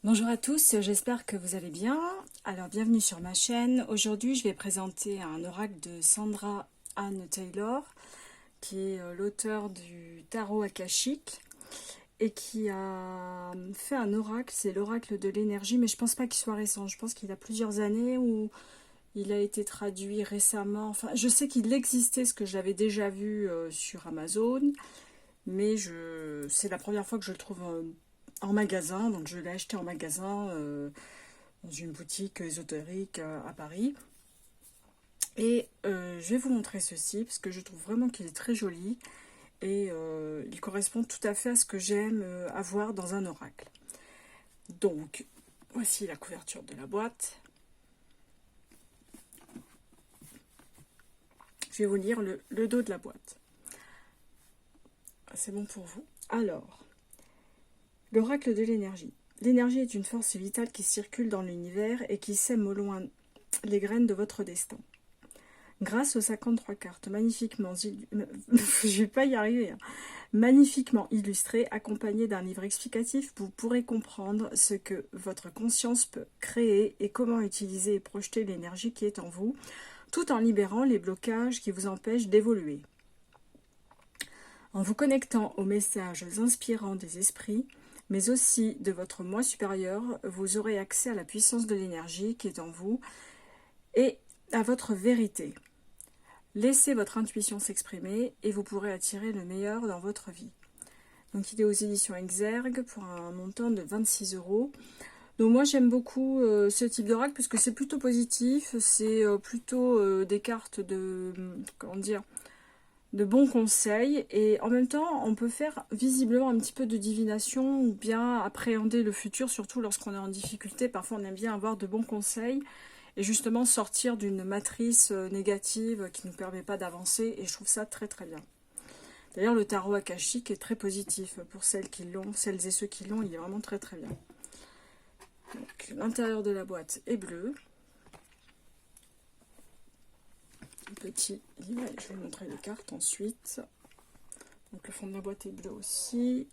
Bonjour à tous, j'espère que vous allez bien. Alors bienvenue sur ma chaîne. Aujourd'hui je vais présenter un oracle de Sandra Anne Taylor, qui est l'auteur du tarot akashique et qui a fait un oracle, c'est l'oracle de l'énergie, mais je pense pas qu'il soit récent, je pense qu'il a plusieurs années ou il a été traduit récemment. Enfin, je sais qu'il existait, ce que j'avais déjà vu sur Amazon, mais c'est la première fois que je le trouve en magasin, donc je l'ai acheté en magasin dans une boutique ésotérique à Paris. Et je vais vous montrer ceci parce que je trouve vraiment qu'il est très joli et il correspond tout à fait à ce que j'aime avoir dans un oracle. Donc, voici la couverture de la boîte. Je vais vous lire le dos de la boîte. C'est bon pour vous. Alors, l'oracle de l'énergie. L'énergie est une force vitale qui circule dans l'univers et qui sème au loin les graines de votre destin. Grâce aux 53 cartes magnifiquement je vais pas y arriver, hein. Magnifiquement illustrées, accompagnées d'un livre explicatif, vous pourrez comprendre ce que votre conscience peut créer et comment utiliser et projeter l'énergie qui est en vous, tout en libérant les blocages qui vous empêchent d'évoluer. En vous connectant aux messages inspirants des esprits, mais aussi de votre moi supérieur, vous aurez accès à la puissance de l'énergie qui est en vous et à votre vérité. Laissez votre intuition s'exprimer et vous pourrez attirer le meilleur dans votre vie. Donc il est aux éditions Exergue pour un montant de 26 €. Donc moi j'aime beaucoup ce type d'oracle parce que c'est plutôt positif, c'est plutôt des cartes de, comment dire, de bons conseils et en même temps on peut faire visiblement un petit peu de divination ou bien appréhender le futur, surtout lorsqu'on est en difficulté. Parfois on aime bien avoir de bons conseils et justement sortir d'une matrice négative qui ne nous permet pas d'avancer, et je trouve ça très très bien. D'ailleurs le tarot akashique est très positif pour celles et ceux qui l'ont, il est vraiment très très bien. Donc l'intérieur de la boîte est bleu. Petit livret, je vais vous montrer les cartes ensuite. Donc le fond de la boîte est bleu aussi.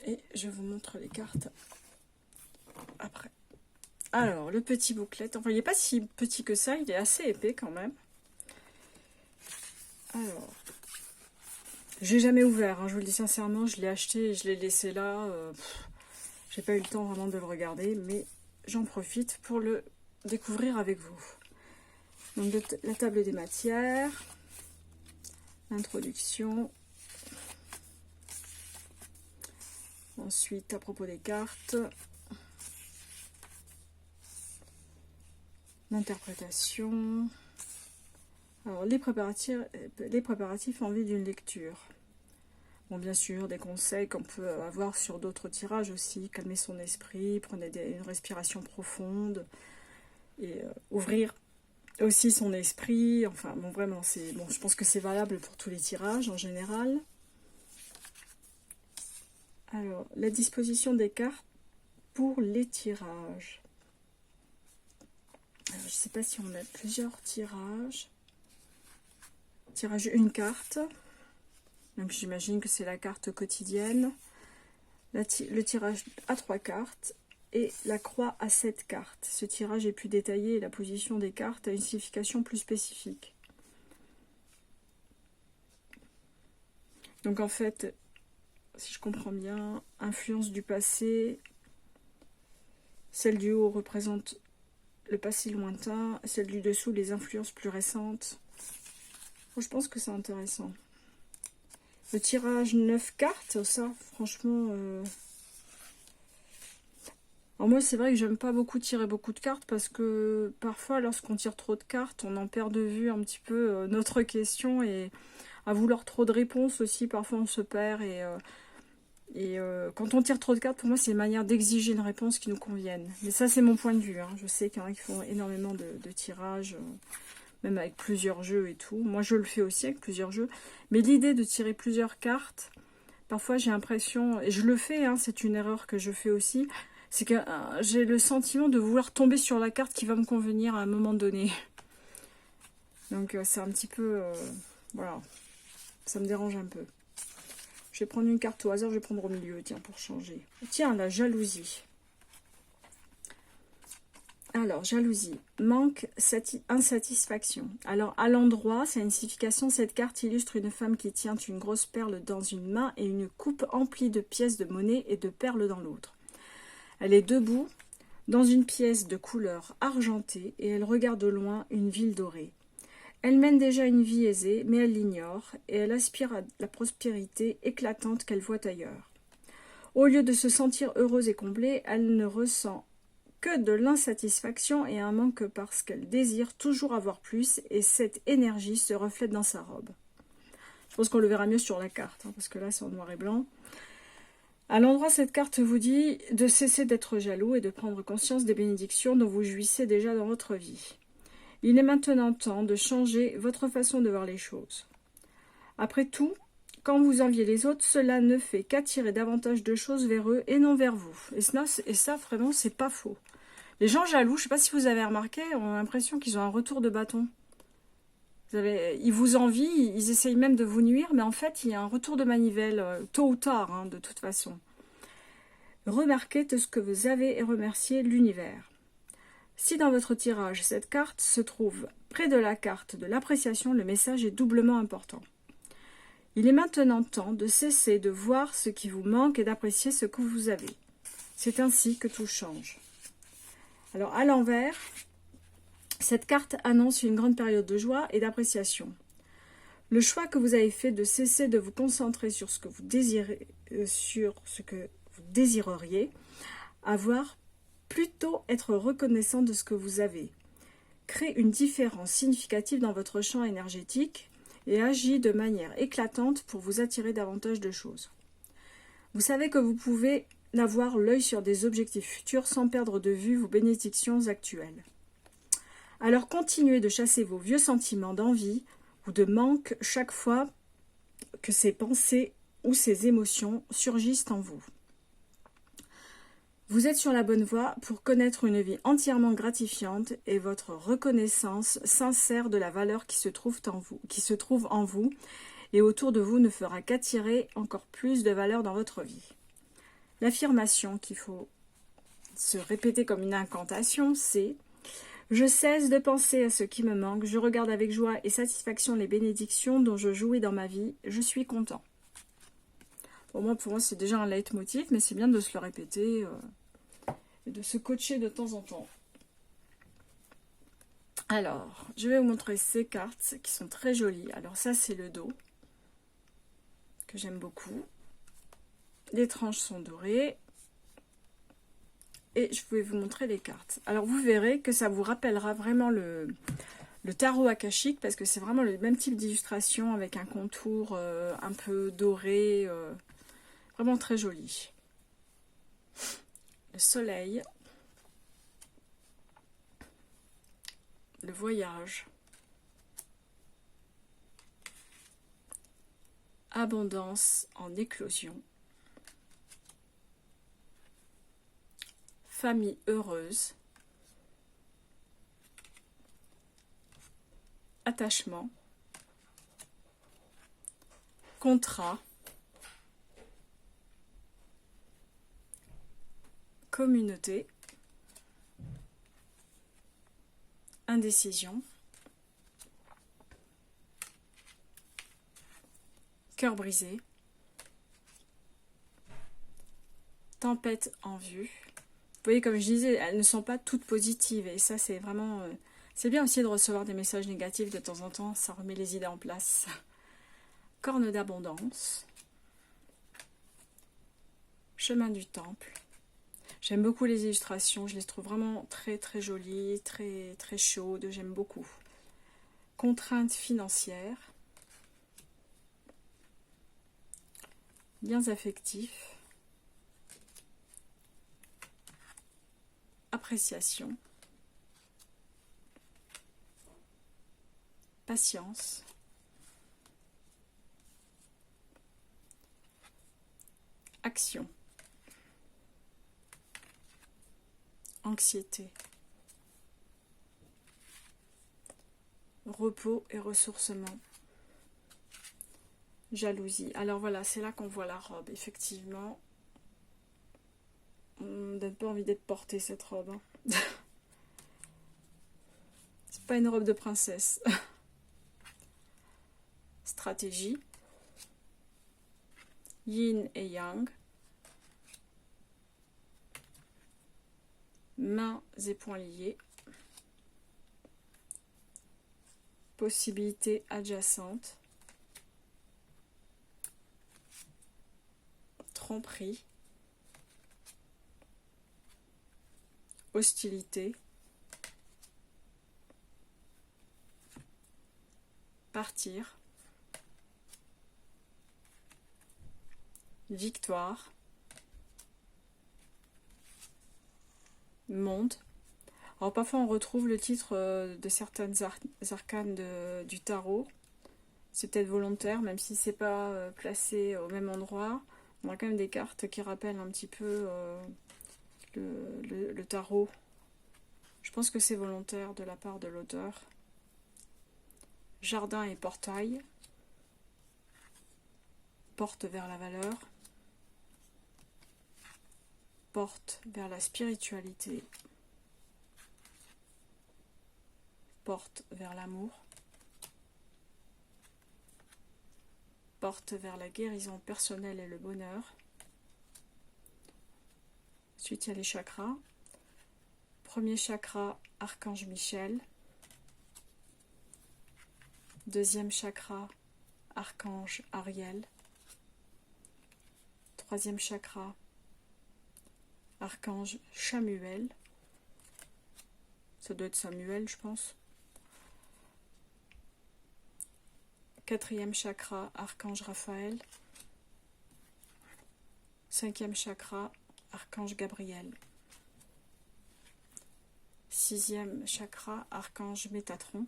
Et je vous montre les cartes après. Alors, le petit booklet, enfin il n'est pas si petit que ça, il est assez épais quand même. Alors, j'ai jamais ouvert, hein, je vous le dis sincèrement, je l'ai acheté et je l'ai laissé là. J'ai pas eu le temps vraiment de le regarder, mais j'en profite pour le découvrir avec vous. Donc la table des matières, l'introduction. Ensuite, à propos des cartes, l'interprétation. Alors, les préparatifs en vue d'une lecture. Bon, bien sûr, des conseils qu'on peut avoir sur d'autres tirages aussi. Calmer son esprit, prenez une respiration profonde et ouvrir aussi son esprit. Enfin, bon, vraiment, je pense que c'est valable pour tous les tirages en général. Alors, la disposition des cartes pour les tirages. Alors, je ne sais pas si on a plusieurs tirages. Tirage une carte. Donc j'imagine que c'est la carte quotidienne. Le tirage à 3 cartes. Et la croix à 7 cartes. Ce tirage est plus détaillé et la position des cartes a une signification plus spécifique. Donc en fait, si je comprends bien, influence du passé. Celle du haut représente le passé lointain. Celle du dessous, les influences plus récentes. Bon, je pense que c'est intéressant. Le tirage 9 cartes, ça, franchement... Alors moi, c'est vrai que j'aime pas beaucoup tirer beaucoup de cartes parce que parfois, lorsqu'on tire trop de cartes, on en perd de vue un petit peu notre question, et à vouloir trop de réponses aussi, parfois on se perd. Quand on tire trop de cartes, pour moi, c'est une manière d'exiger une réponse qui nous convienne. Mais ça, c'est mon point de vue, hein. Je sais qu'il y en a qui font énormément de tirages, même avec plusieurs jeux et tout. Moi, je le fais aussi avec plusieurs jeux. Mais l'idée de tirer plusieurs cartes, parfois j'ai l'impression, et je le fais, hein, c'est une erreur que je fais aussi, c'est que j'ai le sentiment de vouloir tomber sur la carte qui va me convenir à un moment donné. Donc c'est un petit peu... voilà, ça me dérange un peu. Je vais prendre une carte au hasard, je vais prendre au milieu, tiens, pour changer. Tiens, la jalousie. Alors, jalousie, manque, insatisfaction. Alors, à l'endroit, c'est une signification. Cette carte illustre une femme qui tient une grosse perle dans une main et une coupe emplie de pièces de monnaie et de perles dans l'autre. Elle est debout dans une pièce de couleur argentée et elle regarde au loin une ville dorée. Elle mène déjà une vie aisée, mais elle l'ignore et elle aspire à la prospérité éclatante qu'elle voit ailleurs. Au lieu de se sentir heureuse et comblée, elle ne ressent que de l'insatisfaction et un manque parce qu'elle désire toujours avoir plus et cette énergie se reflète dans sa robe. Je pense qu'on le verra mieux sur la carte, parce que là c'est en noir et blanc. À l'endroit, cette carte vous dit de cesser d'être jaloux et de prendre conscience des bénédictions dont vous jouissez déjà dans votre vie. Il est maintenant temps de changer votre façon de voir les choses. Après tout, quand vous enviez les autres, cela ne fait qu'attirer davantage de choses vers eux et non vers vous. Et ça vraiment, c'est pas faux. Les gens jaloux, je ne sais pas si vous avez remarqué, ont l'impression qu'ils ont un retour de bâton. Ils vous envient, ils essayent même de vous nuire, mais en fait, il y a un retour de manivelle, tôt ou tard, de toute façon. Remarquez tout ce que vous avez et remerciez l'univers. Si dans votre tirage, cette carte se trouve près de la carte de l'appréciation, le message est doublement important. Il est maintenant temps de cesser de voir ce qui vous manque et d'apprécier ce que vous avez. C'est ainsi que tout change. Alors, à l'envers, cette carte annonce une grande période de joie et d'appréciation. Le choix que vous avez fait de cesser de vous concentrer sur ce que vous désirez, désireriez avoir, plutôt être reconnaissant de ce que vous avez, crée une différence significative dans votre champ énergétique et agit de manière éclatante pour vous attirer davantage de choses. Vous savez que vous pouvez avoir l'œil sur des objectifs futurs sans perdre de vue vos bénédictions actuelles. Alors continuez de chasser vos vieux sentiments d'envie ou de manque chaque fois que ces pensées ou ces émotions surgissent en vous. Vous êtes sur la bonne voie pour connaître une vie entièrement gratifiante et votre reconnaissance sincère de la valeur qui se trouve en vous et autour de vous ne fera qu'attirer encore plus de valeur dans votre vie. L'affirmation qu'il faut se répéter comme une incantation, c'est « Je cesse de penser à ce qui me manque, je regarde avec joie et satisfaction les bénédictions dont je jouis dans ma vie, je suis content. » Pour moi, c'est déjà un leitmotiv, mais c'est bien de se le répéter et de se coacher de temps en temps. Alors, je vais vous montrer ces cartes qui sont très jolies. Alors ça, c'est le dos, que j'aime beaucoup. Les tranches sont dorées. Et je vais vous montrer les cartes. Alors, vous verrez que ça vous rappellera vraiment le tarot akashique, parce que c'est vraiment le même type d'illustration avec un contour un peu doré, vraiment très joli. Le soleil, le voyage, abondance en éclosion, famille heureuse, attachement, contrat, communauté, indécision, cœur brisé, tempête en vue. Vous voyez, comme je disais, elles ne sont pas toutes positives. Et ça, c'est vraiment... c'est bien aussi de recevoir des messages négatifs de temps en temps. Ça remet les idées en place. Corne d'abondance. Chemin du temple. J'aime beaucoup les illustrations. Je les trouve vraiment très, très jolies, très, très chaudes. J'aime beaucoup. Contraintes financières. Liens affectifs. Appréciation, patience, action, anxiété, repos et ressourcement, jalousie. Alors voilà, c'est là qu'on voit la robe, effectivement. On donne pas envie d'être portée, cette robe. Hein. C'est pas une robe de princesse. Stratégie. Yin et yang. Mains et poings liés. Possibilités adjacentes. Tromperie. Hostilité. Partir. Victoire. Monde. Alors parfois on retrouve le titre de certaines arcanes du tarot. C'est peut-être volontaire, même si c'est pas placé au même endroit. On a quand même des cartes qui rappellent un petit peu le tarot. Je pense que c'est volontaire de la part de l'auteur. Jardin et portail. Porte vers la valeur. Porte vers la spiritualité. Porte vers l'amour. Porte vers la guérison personnelle et le bonheur. Ensuite, il y a les chakras. Premier chakra, Archange Michel. Deuxième chakra, Archange Ariel. Troisième chakra, Archange Chamuel. Ça doit être Samuel, je pense. Quatrième chakra, Archange Raphaël. Cinquième chakra, Archange Gabriel. Sixième chakra, Archange Métatron.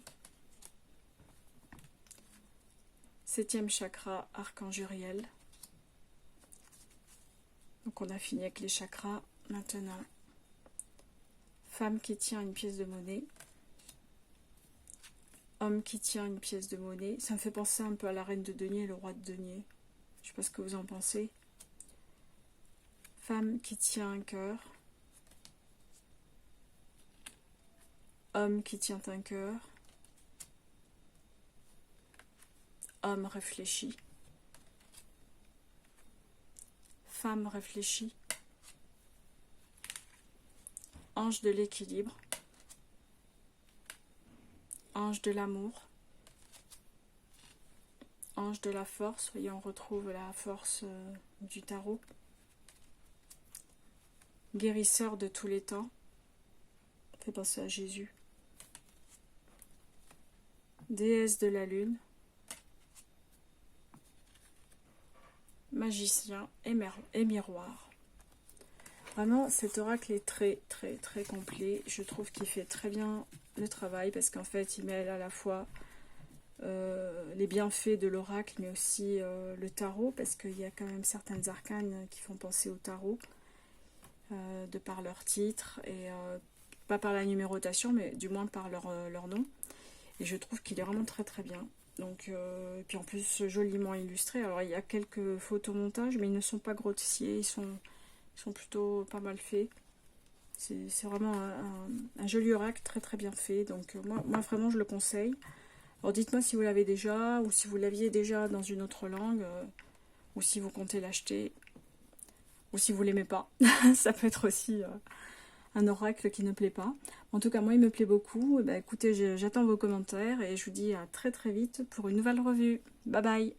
Septième chakra, Archange Uriel. Donc on a fini avec les chakras. Maintenant, femme qui tient une pièce de monnaie. Homme qui tient une pièce de monnaie. Ça me fait penser un peu à la reine de denier et le roi de denier. Je ne sais pas ce que vous en pensez. Femme qui tient un cœur. Homme qui tient un cœur. Homme réfléchi. Femme réfléchie. Ange de l'équilibre. Ange de l'amour. Ange de la force. Vous voyez, on retrouve la force du tarot. Guérisseur de tous les temps. Ça fait penser à Jésus. Déesse de la lune. Magicien et miroir. Vraiment, cet oracle est très très très complet. Je trouve qu'il fait très bien le travail parce qu'en fait, il mêle à la fois les bienfaits de l'oracle, mais aussi le tarot, parce qu'il y a quand même certaines arcanes qui font penser au tarot, de par leur titre, et pas par la numérotation, mais du moins par leur nom. Et je trouve qu'il est vraiment très très bien. Donc, et puis en plus, joliment illustré. Alors, il y a quelques photomontages, mais ils ne sont pas grossiers, ils sont plutôt pas mal faits. C'est vraiment un joli oracle très très bien fait. Donc, moi vraiment, je le conseille. Alors, dites-moi si vous l'avez déjà, ou si vous l'aviez déjà dans une autre langue, ou si vous comptez l'acheter, ou si vous l'aimez pas. Ça peut être aussi un oracle qui ne plaît pas. En tout cas, moi, il me plaît beaucoup. Et ben, écoutez, j'attends vos commentaires et je vous dis à très très vite pour une nouvelle revue. Bye bye!